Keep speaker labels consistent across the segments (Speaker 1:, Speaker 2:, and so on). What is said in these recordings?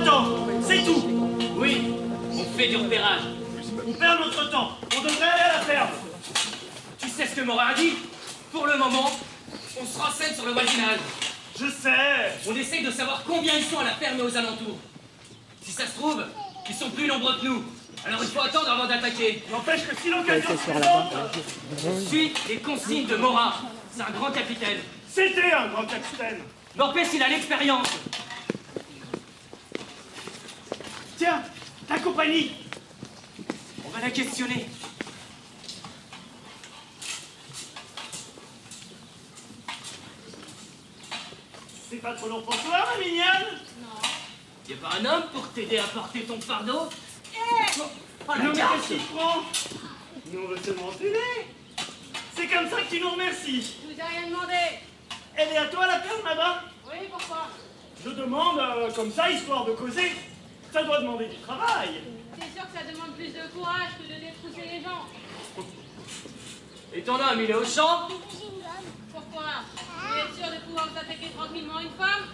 Speaker 1: temps, c'est tout.
Speaker 2: Oui, on fait du repérage.
Speaker 1: On perd notre temps, on devrait aller à la ferme.
Speaker 2: Tu sais ce que Morin a dit? Pour le moment, on se renseigne sur le voisinage.
Speaker 1: Je sais.
Speaker 2: On essaye de savoir combien ils sont à la ferme et aux alentours. Si ça se trouve, ils sont plus nombreux que nous. Alors il faut attendre avant d'attaquer.
Speaker 1: N'empêche que si l'occasion se présente...
Speaker 2: Suis les consignes de Morin. C'est un grand capitaine.
Speaker 1: C'était un grand capitaine.
Speaker 2: N'empêche, il a l'expérience.
Speaker 1: Tiens, ta compagnie.
Speaker 2: On va la questionner.
Speaker 1: C'est pas trop long pour toi, ma mignonne?
Speaker 2: Y a pas un homme pour t'aider à porter ton fardeau?
Speaker 1: Oh, non, mais qu'est-ce que tu prends? Nous, on veut seulement t'aider. C'est comme ça que tu nous remercies.
Speaker 3: Je vous ai rien demandé.
Speaker 1: Elle est à toi, la ferme, là-bas?
Speaker 3: Oui, pourquoi?
Speaker 1: Je demande, comme ça, histoire de causer. Ça doit demander du travail.
Speaker 3: C'est sûr que ça demande plus de courage que de détrousser les gens.
Speaker 2: Et ton homme, il est au champ?
Speaker 3: Pourquoi? Vous êtes sûr de pouvoir vous attaquer tranquillement une femme?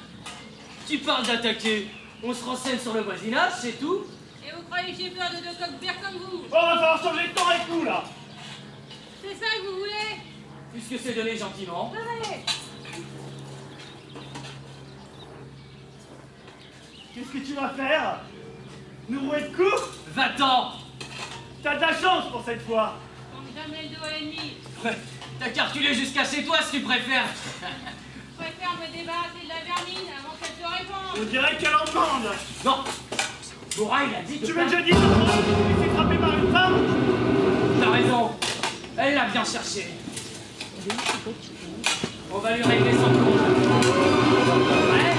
Speaker 2: Tu parles d'attaquer. On se renseigne sur le voisinage, c'est tout.
Speaker 3: Et vous croyez que j'ai peur de deux coqs-verts comme vous?
Speaker 1: Oh, va falloir changer de temps avec nous, là.
Speaker 3: C'est ça que vous voulez?
Speaker 2: Puisque c'est donné gentiment.
Speaker 3: Allez!
Speaker 1: Qu'est-ce que tu vas faire? Nous rouer de coups?
Speaker 2: Va-t'en.
Speaker 1: T'as de la chance pour cette fois.
Speaker 3: Comme jamais le dos à l'ennemi.
Speaker 2: Ouais, t'as calculé jusqu'à chez toi si tu préfères.
Speaker 3: Je préfère me débarrasser de la vermine avant qu'elle te réponde.
Speaker 1: On dirait qu'elle en demande.
Speaker 2: Non. Morin, il a dit de
Speaker 1: Tu
Speaker 2: pas-
Speaker 1: veux que je dise qu'il s'est frappé par une femme?
Speaker 2: T'as raison. Elle l'a bien cherché. On va lui régler son compte. Ouais.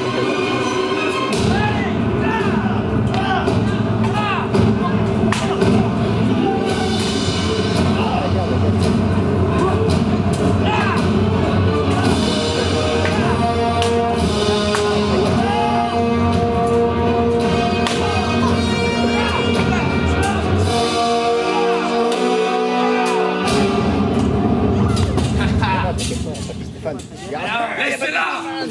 Speaker 2: Laissez-la.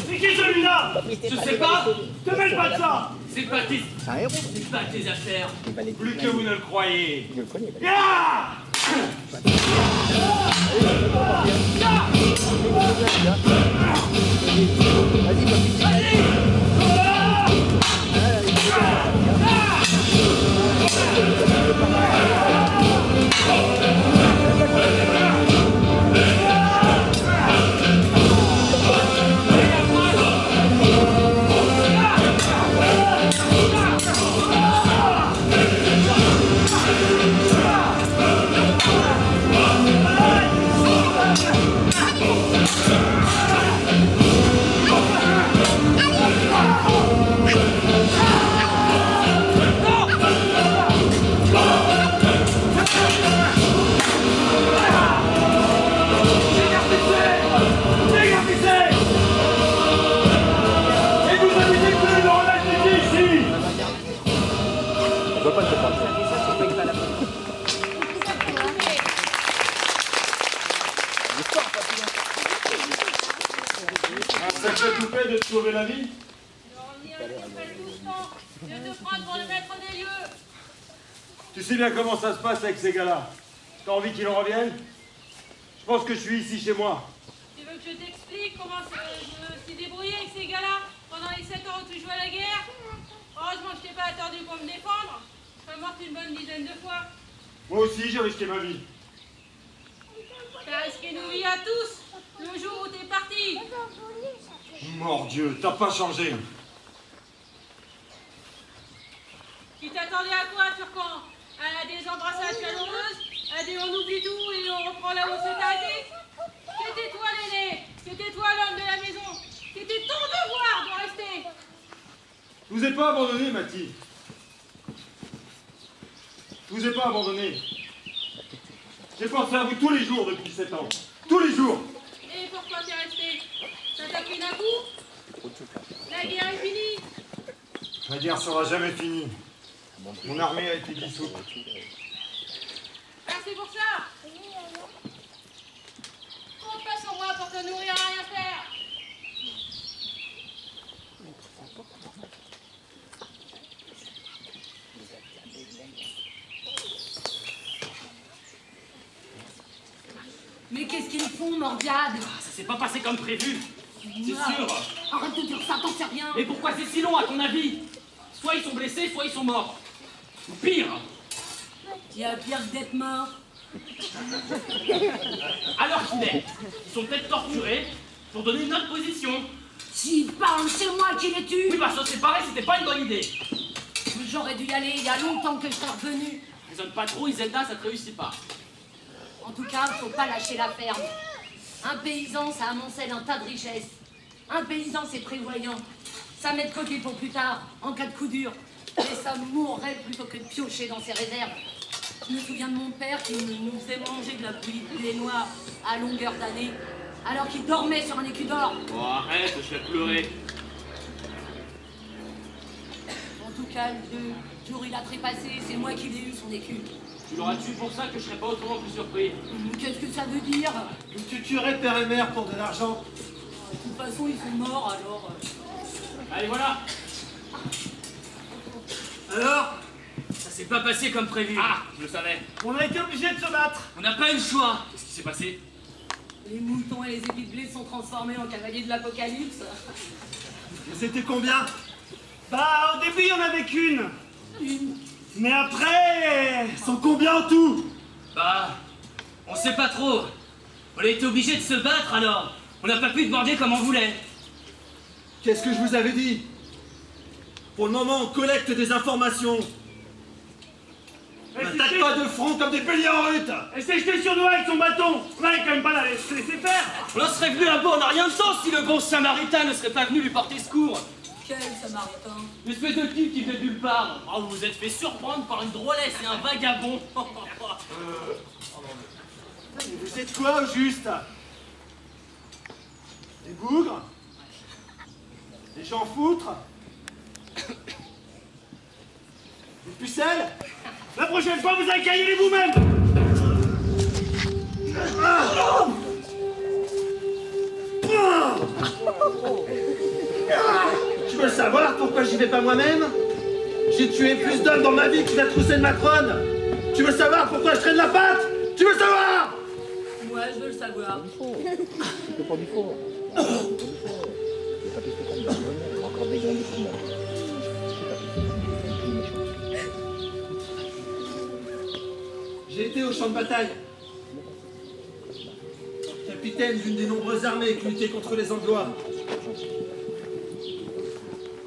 Speaker 1: C'est qui celui-là?
Speaker 2: Je sais pas.
Speaker 1: Te mêle pas de ça.
Speaker 2: C'est pas tes affaires.
Speaker 1: Plus que vous ne le croyez. Ya!
Speaker 4: Ça te fait tout fait de te sauver la vie?
Speaker 3: De revenir après tout ce temps, de te prendre pour le maître des lieux.
Speaker 4: Tu sais bien comment ça se passe avec ces gars-là. T'as envie qu'ils en reviennent? Je pense que je suis ici chez moi.
Speaker 3: Tu veux que je t'explique comment je me suis débrouillé avec ces gars-là pendant les 7 ans où tu jouais à la guerre? Heureusement que je t'ai pas attendu pour me défendre. Je serais morte une bonne dizaine de fois.
Speaker 4: Moi aussi, j'ai risqué ma vie.
Speaker 3: T'as risqué nos vies à tous le jour où t'es parti.
Speaker 4: Mordieu, t'as pas changé.
Speaker 3: Tu t'attendais à quoi, Turcan? À des embrassades chaleureuses? À des on oublie tout et on reprend là où c'est arrêté? C'était toi l'aîné, c'était toi l'homme de la maison. C'était ton devoir de rester.
Speaker 4: Je vous ai pas abandonné, Mathilde. Je vous ai pas abandonné. J'ai pensé à vous tous les jours depuis 7 ans. Tous les jours.
Speaker 3: Et pourquoi t'es resté? T'attaquer d'un coup? La guerre est finie.
Speaker 4: La guerre sera jamais finie. Mon armée a été dissoute.
Speaker 3: Ah, c'est pour ça. Compte pas sur moi pour te nourrir à rien faire.
Speaker 5: fond, Mordiade.
Speaker 2: Ça s'est pas passé comme prévu. C'est sûr.
Speaker 5: Arrête de dire ça, t'en sais rien.
Speaker 2: Et pourquoi c'est si long à ton avis? Soit ils sont blessés, soit ils sont morts. Ou pire.
Speaker 5: Il y a pire que d'être mort.
Speaker 2: Alors qu'il est. Ils sont peut-être torturés pour donner une autre position.
Speaker 5: S'ils parlent, c'est moi qui les tue.
Speaker 2: Oui, bah se séparer, c'était pas une bonne idée.
Speaker 5: J'aurais dû y aller il y a longtemps que je serais revenu.
Speaker 2: Raisonne pas trop, Iselda, ça te réussit pas.
Speaker 5: En tout cas, faut pas lâcher la ferme. Un paysan, ça amoncelle un tas de richesses. Un paysan, c'est prévoyant. Ça met de côté pour plus tard, en cas de coup dur. Et ça mourrait plutôt que de piocher dans ses réserves. Je me souviens de mon père qui nous faisait manger de la bouillie de blé noir à longueur d'année, alors qu'il dormait sur un écu d'or.
Speaker 2: Oh, arrête, je vais pleurer.
Speaker 5: En tout cas, le jour où il a trépassé, c'est moi qui l'ai eu, son écu.
Speaker 2: Tu l'auras tué pour ça que je serais pas autrement plus surpris.
Speaker 5: Qu'est-ce que ça veut dire?
Speaker 6: Tu tuerais père et mère pour de l'argent.
Speaker 5: De toute façon, ils sont morts, alors...
Speaker 2: Allez, voilà.
Speaker 6: Alors?
Speaker 2: Ça s'est pas passé comme prévu. Ah, je le savais.
Speaker 1: On a été obligés de se battre.
Speaker 2: On n'a pas eu le choix. Qu'est-ce qui s'est passé?
Speaker 5: Les moutons et les épis de blé sont transformés en cavaliers de l'apocalypse.
Speaker 6: C'était combien?
Speaker 1: Bah, au début, il y en avait qu'une.
Speaker 5: Une.
Speaker 1: Mais après...
Speaker 6: Sont combien en tout?
Speaker 2: Bah, on sait pas trop. On a été obligés de se battre alors. On n'a pas pu demander comme on voulait.
Speaker 6: Qu'est-ce que je vous avais dit? Pour le moment, on collecte des informations. On n'attaque pas de front comme des béliers en rut.
Speaker 1: Elle s'est jetée sur nous avec son bâton. On n'allait quand même pas la laisser faire.
Speaker 2: On en serait venu là-bas, on n'a rien de temps si le bon samaritain ne serait pas venu lui porter secours.
Speaker 5: Quel samaritain?
Speaker 2: Une espèce de type qui venait de nulle part. Oh, vous vous êtes fait surprendre par une drôlesse et un vagabond.
Speaker 6: Vous êtes quoi au juste? Des bougres? Des gens foutres? Des pucelles?
Speaker 1: La prochaine fois, vous accueillez vous-même.
Speaker 6: Tu veux savoir pourquoi j'y vais pas moi-même? J'ai tué plus d'hommes dans ma vie que la troussée de Macron. Tu veux savoir pourquoi je traîne la patte? Tu veux savoir?
Speaker 5: Moi, je veux le savoir.
Speaker 7: C'était pas du faux. C'est pas tout ce qu'on a. Encore des grands documents.
Speaker 6: J'ai été au champ de bataille. Capitaine d'une des nombreuses armées qui luttaient contre les Anglois.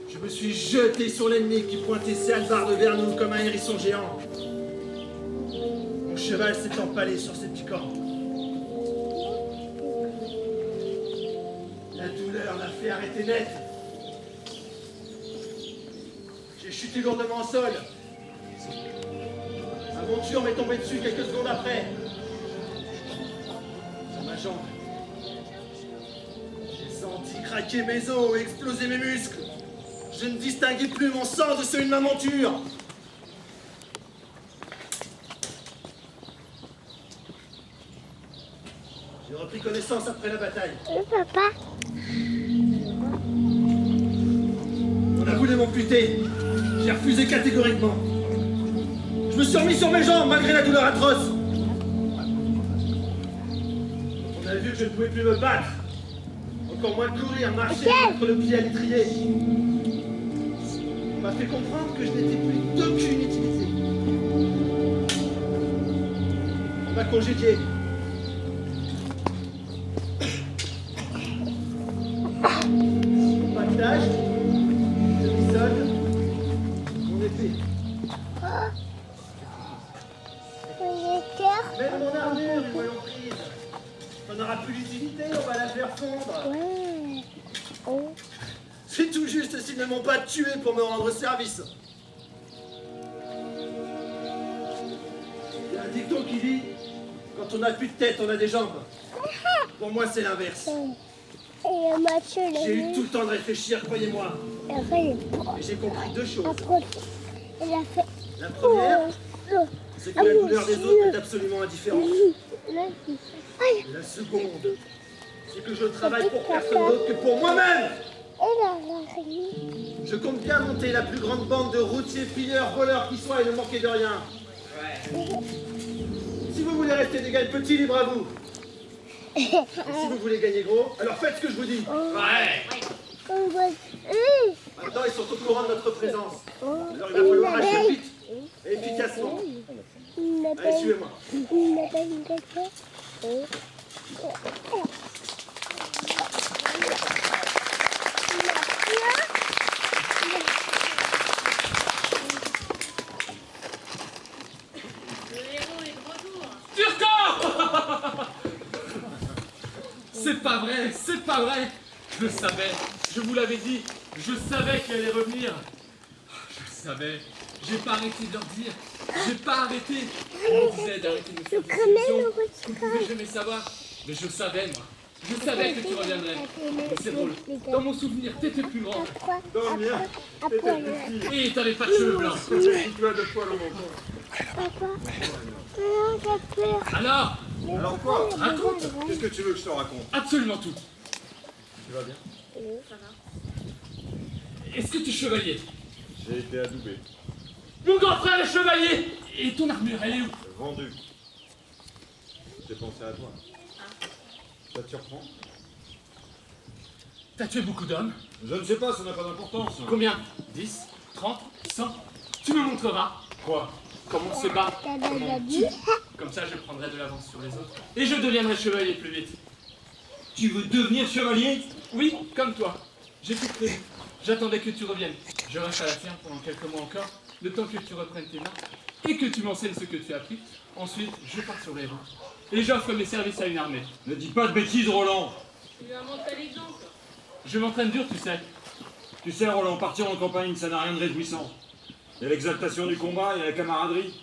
Speaker 6: Je me suis jeté sur l'ennemi qui pointait ses hallebardes vers nous comme un hérisson géant. Mon cheval s'est empalé sur ses piquants. La douleur m'a fait arrêter net. J'ai chuté lourdement au sol. Ma monture m'est tombée dessus quelques secondes après. Sur ma jambe. J'ai senti craquer mes os et exploser mes muscles. Je ne distinguais plus mon sang de celui de ma monture. J'ai repris connaissance après la bataille.
Speaker 7: Papa.
Speaker 6: On a voulu m'amputer. J'ai refusé catégoriquement. Je me suis remis sur mes jambes malgré la douleur atroce. On a vu que je ne pouvais plus me battre. Encore moins courir, marcher, mettre le pied à l'étrier. On m'a fait comprendre que je n'étais plus d'aucune utilité. On m'a congédié. Mon pactage, demi-solde, mon épée. Même mon armure, ils m'ont prise. On n'aura plus d'utilité, on va la faire fondre. C'est tout juste s'ils ne m'ont pas tué pour me rendre service. Il y a un dicton qui dit, quand on n'a plus de tête, on a des jambes. Pour moi, c'est l'inverse. J'ai eu tout le temps de réfléchir, croyez-moi. Et j'ai compris deux choses. La première, c'est que la douleur des autres est absolument indifférente. Et la seconde, c'est que je travaille pour personne d'autre que pour moi-même. Je compte bien monter la plus grande bande de routiers, pilleurs, voleurs qui soit et ne manquer de rien. Si vous voulez rester des gars petits, libre à vous. Et si vous voulez gagner gros, alors faites ce que je vous dis.
Speaker 1: Ouais.
Speaker 6: Maintenant, ils sont au courant de notre présence. Alors il va falloir agir vite et efficacement. Allez, suivez-moi.
Speaker 3: Le héros est de retour.
Speaker 2: Turcan! C'est pas vrai, c'est pas vrai. Je le savais, je vous l'avais dit, je savais qu'il allait revenir. Je le savais, j'ai pas arrêté de leur dire, j'ai pas arrêté. On me disait d'arrêter de me faire des illusions, vous ne pouvez jamais savoir. Mais je savais, moi, je savais que tu reviendrais. Mais c'est drôle, dans mon souvenir, t'étais plus grand.
Speaker 4: Dans le mien, t'étais plus petit.
Speaker 2: Et t'avais pas de cheveux blancs.
Speaker 4: Tu as deux fois le menton.
Speaker 2: Alors,
Speaker 4: Alors quoi?
Speaker 2: raconte
Speaker 4: Qu'est-ce que tu veux que je te raconte?
Speaker 2: absolument tout.
Speaker 4: Tu vas bien?
Speaker 2: Est-ce que tu es chevalier?
Speaker 4: J'ai été adoubé,
Speaker 2: Mon grand frère est chevalier. Et ton armure, elle est où?
Speaker 4: vendu. J'ai pensé à toi. Ça te surprend?
Speaker 2: T'as tué beaucoup d'hommes?
Speaker 4: Je ne sais pas, ça n'a pas d'importance.
Speaker 2: Combien? 10, 30, 100? Tu me montreras
Speaker 4: Quoi?
Speaker 2: comment on se bat, comment on tue. Comme ça, je prendrai de l'avance sur les autres. Et je deviendrai chevalier plus vite.
Speaker 4: Tu veux devenir chevalier?
Speaker 2: Oui, comme toi. J'ai tout prévu. J'attendais que tu reviennes. Je reste à la ferme pendant quelques mois encore, le temps que tu reprennes tes mains et que tu m'enseignes ce que tu as appris. Ensuite, je pars sur les routes. Et j'offre mes services à une armée.
Speaker 4: Ne dis pas de bêtises, Roland.
Speaker 3: Tu lui as montré l'exemple.
Speaker 2: Je m'entraîne dur, tu sais.
Speaker 4: Tu sais, Roland, partir en campagne, ça n'a rien de réjouissant. Il y a l'exaltation du combat, il y a la camaraderie.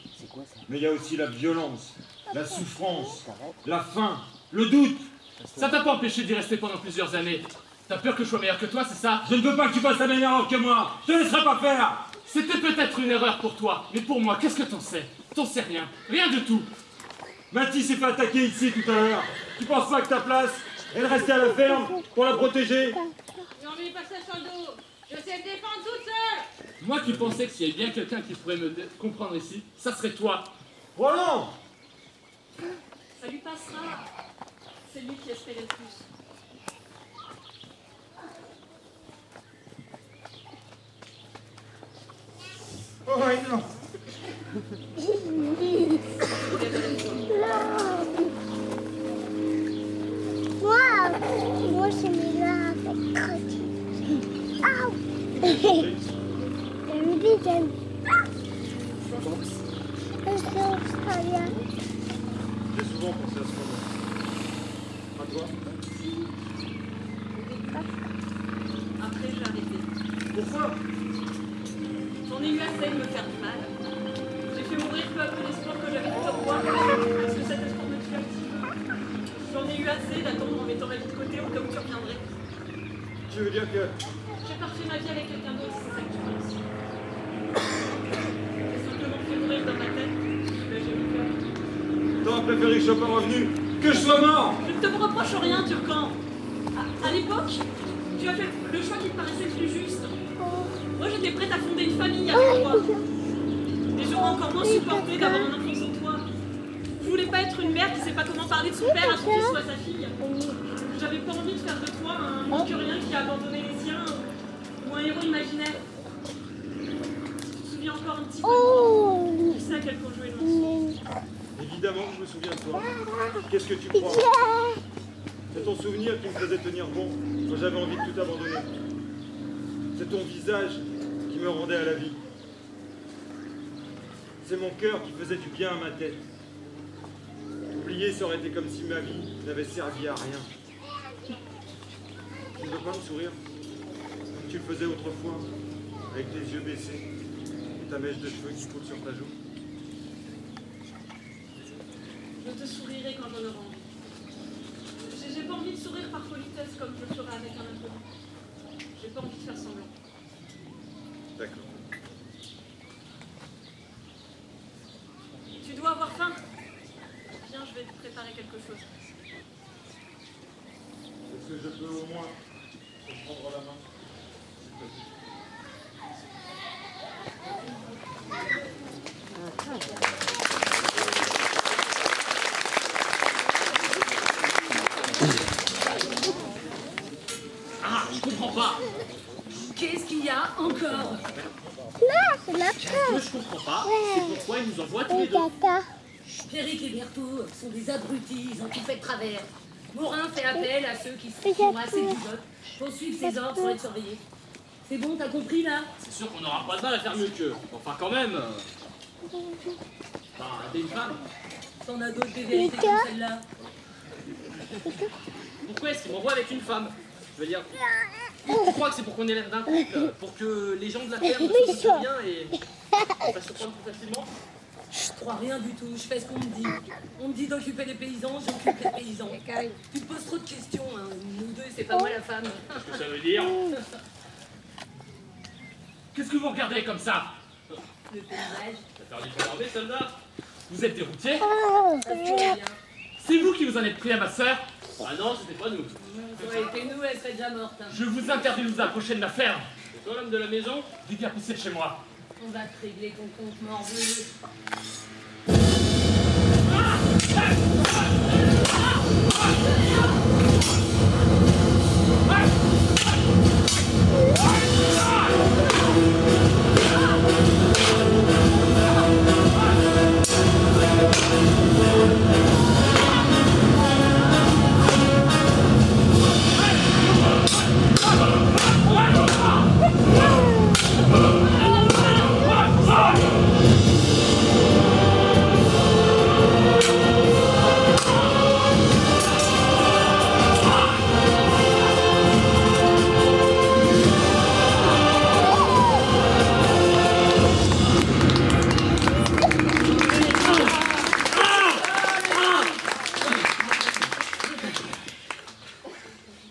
Speaker 4: Mais il y a aussi la violence, la souffrance, la faim, le doute.
Speaker 2: Ça t'a pas empêché d'y rester pendant plusieurs années. T'as peur que je sois meilleur que toi, c'est ça?
Speaker 4: Je ne veux pas que tu fasses la même erreur que moi. Je te laisserai pas faire.
Speaker 2: C'était peut-être une erreur pour toi, mais pour moi, qu'est-ce que t'en sais? T'en sais rien, rien du tout.
Speaker 4: Mathis s'est fait attaquer ici tout à l'heure. Tu penses pas que ta place, elle restait à la ferme pour la protéger?
Speaker 3: Non mais pas ça sur le dos. Je sais me défendre toute seule.
Speaker 2: Moi qui pensais que s'il y avait bien quelqu'un qui pourrait me comprendre ici, ça serait toi.
Speaker 4: Roland!
Speaker 3: Ça lui passera. C'est lui qui espérait le plus.
Speaker 4: Oh non.
Speaker 8: Moi, c'est mes gars avec crotte. Aouh! J'aime bien, j'aime. Australien.
Speaker 4: J'ai souvent pensé à ce moment. À toi?
Speaker 3: Après, j'ai arrêté.
Speaker 4: Pourquoi?
Speaker 3: J'en ai eu assez de me faire du mal. J'ai fait mourir peu à peu l'espoir que j'avais tout en moi, parce que cet espoir me tue un petit peu. J'en ai eu assez d'attendre en mettant ma vie de côté au cas où tu reviendrais.
Speaker 4: Tu veux dire que...
Speaker 3: J'ai pas refait ma vie avec quelqu'un d'autre, c'est ça que tu penses. J'ai simplement fait mourir dans ma tête. Ben, j'ai eu peur.
Speaker 4: T'aurais préféré que je sois pas revenu, que je sois mort?
Speaker 3: Je ne te reproche rien, Turcan. À l'époque, tu as fait le choix qui te paraissait le plus juste. Moi, j'étais prête à fonder une famille avec toi. Et j'aurais encore moins supporté d'avoir un enfant sans toi. Je voulais pas être une mère qui sait pas comment parler de son père à son fils ou à sa fille. J'avais pas envie de faire de toi un manque-rien qui a abandonné les siens ou un héros imaginaire. Tu te souviens encore un petit peu de moi? Tu sais à quel point jouer le mensonge.
Speaker 4: Évidemment que je me souviens de toi. Qu'est-ce que tu crois? C'est ton souvenir qui me faisait tenir bon quand j'avais envie de tout abandonner. C'est ton visage qui me rendait à la vie. C'est mon cœur qui faisait du bien à ma tête. Oublier, ça aurait été comme si ma vie n'avait servi à rien. Tu ne veux pas me sourire comme tu le faisais autrefois, avec tes yeux baissés et ta mèche de cheveux qui coule sur ta joue?
Speaker 3: Je te sourirai quand j'en aurai envie. J'ai pas envie de sourire par politesse comme je le ferais avec un inconnu. J'ai pas envie de faire semblant.
Speaker 4: D'accord.
Speaker 3: Tu dois avoir faim. Viens, je vais te préparer quelque chose.
Speaker 4: Est-ce que je peux au moins te prendre la main, s'il te plaît?
Speaker 2: Ce que je comprends pas, c'est pourquoi ils nous envoient tous les deux.
Speaker 5: Péric et Berthaud sont des abrutis, ils ont tout fait de travers. Morin fait appel à ceux qui sont assez bigotes pour suivre ses ordres sans être surveillés. C'est bon, t'as compris là?
Speaker 2: C'est sûr qu'on n'aura pas de mal à faire mieux qu'eux. Enfin, quand même. Enfin, t'es une femme.
Speaker 5: T'en as d'autres des vérités comme celle-là.
Speaker 2: Pourquoi est-ce qu'ils m'envoient avec une femme? Je veux dire, tu crois que c'est pour qu'on ait l'air d'un couple? Pour que les gens de la ferme se sentent bien et on va se prendre plus facilement?
Speaker 5: Je crois rien du tout, je fais ce qu'on me dit. On me dit d'occuper les paysans, j'occupe les paysans. Tu te poses trop de questions, hein. Nous deux, c'est pas moi la femme.
Speaker 2: Qu'est-ce que ça veut dire? Qu'est-ce que vous regardez comme ça?
Speaker 5: Le paysage,
Speaker 2: Ça fait du regarder, soldat. Vous êtes des routiers?
Speaker 5: ça se tient bien.
Speaker 2: C'est vous qui vous en êtes pris à ma sœur? Ah non, c'était pas nous.
Speaker 5: Ça aurait été nous, elle serait déjà morte. Hein.
Speaker 2: Je vous interdis de vous approcher de ma ferme. C'est toi l'homme de la maison? Viens pousser de chez moi.
Speaker 5: On va te régler ton compte morveux.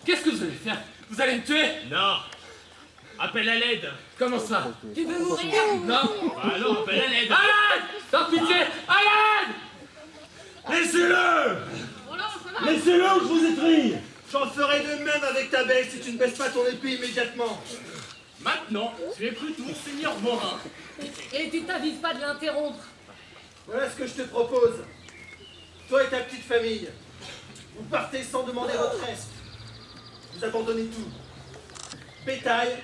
Speaker 2: Qu'est-ce que vous allez faire? Vous allez me tuer? Non. Appelle à l'aide. Comment ça?
Speaker 5: Tu veux mourir?
Speaker 2: Non. Bah non, appelle à l'aide. À l'aide! Sans pitié, à l'aide!
Speaker 4: Laissez-le!
Speaker 3: Oh non, ça va.
Speaker 4: Laissez-le ou je vous étrille!
Speaker 6: J'en ferai de même avec ta belle si tu ne baisses pas ton épée immédiatement.
Speaker 2: Maintenant, tu es plutôt Seigneur Morin.
Speaker 5: Et tu t'avises pas de l'interrompre.
Speaker 6: Voilà ce que je te propose. Toi et ta petite famille, vous partez sans demander votre reste. Vous abandonnez tout. Bétail,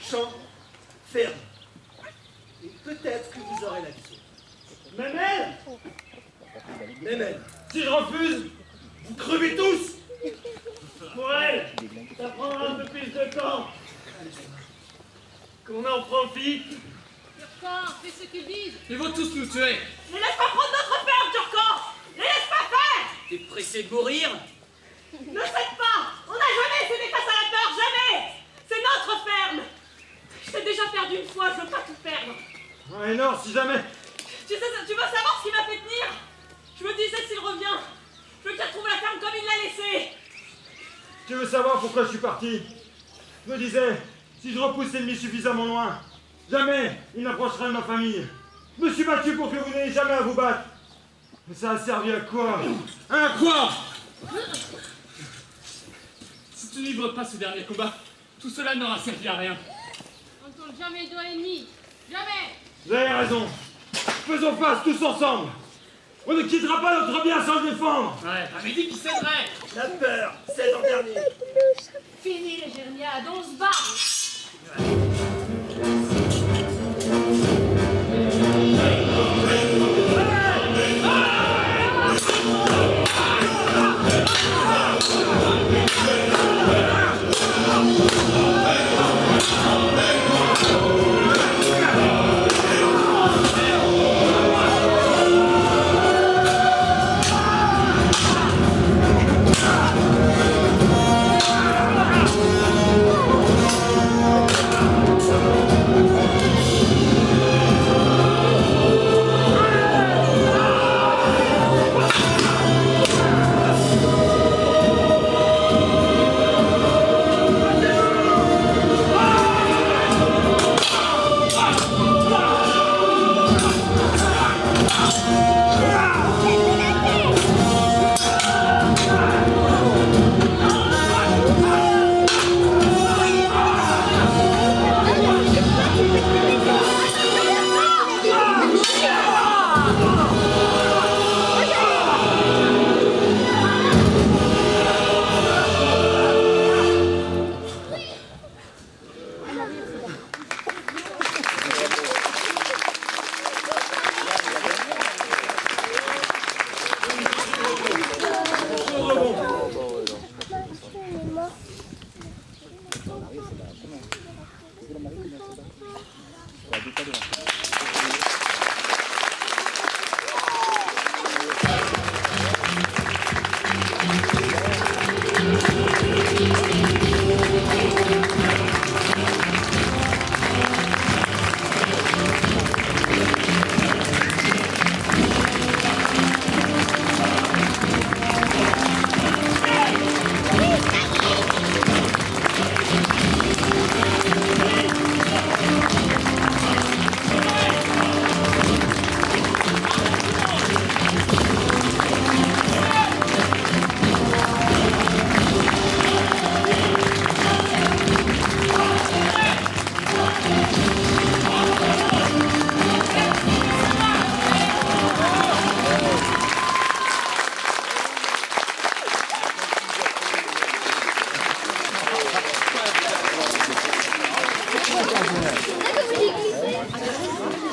Speaker 6: champ, ferme. Et peut-être que vous aurez la vie.
Speaker 4: Même elle!
Speaker 6: Même elle.
Speaker 4: Si je refuse, vous crevez tous! Pour elle, ça prendra un peu plus de temps. Qu'on en profite.
Speaker 3: Turcan, fais ce qu'ils disent.
Speaker 2: Ils vont tous nous tuer.
Speaker 3: Ne laisse pas prendre notre ferme, Turcan. Ne laisse pas faire.
Speaker 6: T'es pressé de mourir?
Speaker 3: Ne cède pas. On n'a jamais cédé face à la peur, jamais. C'est notre ferme. Je t'ai déjà perdu une fois, je veux pas tout perdre.
Speaker 4: Ouais, non, si jamais.
Speaker 3: Tu veux savoir ce qui m'a fait tenir? Je me disais s'il revient, je veux qu'il retrouve la ferme comme il l'a laissée.
Speaker 4: Tu veux savoir pourquoi je suis parti? Je me disais, si je repousse l'ennemi suffisamment loin, jamais il n'approchera de ma famille. Je me suis battu pour que vous n'ayez jamais à vous battre. Mais ça a servi à quoi? À quoi?
Speaker 2: Si tu ne livres pas ce dernier combat, tout cela n'aura servi à rien.
Speaker 3: On ne tourne jamais le dos à l'ennemi. Jamais.
Speaker 4: Vous avez raison. Faisons face tous ensemble. On ne quittera pas notre bien sans le défendre.
Speaker 2: Ouais, t'avais dit qu'il céderait.
Speaker 6: La peur, c'est en dernier.
Speaker 5: Fini les gerniades, on se bat.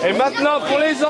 Speaker 9: Et maintenant pour les enfants.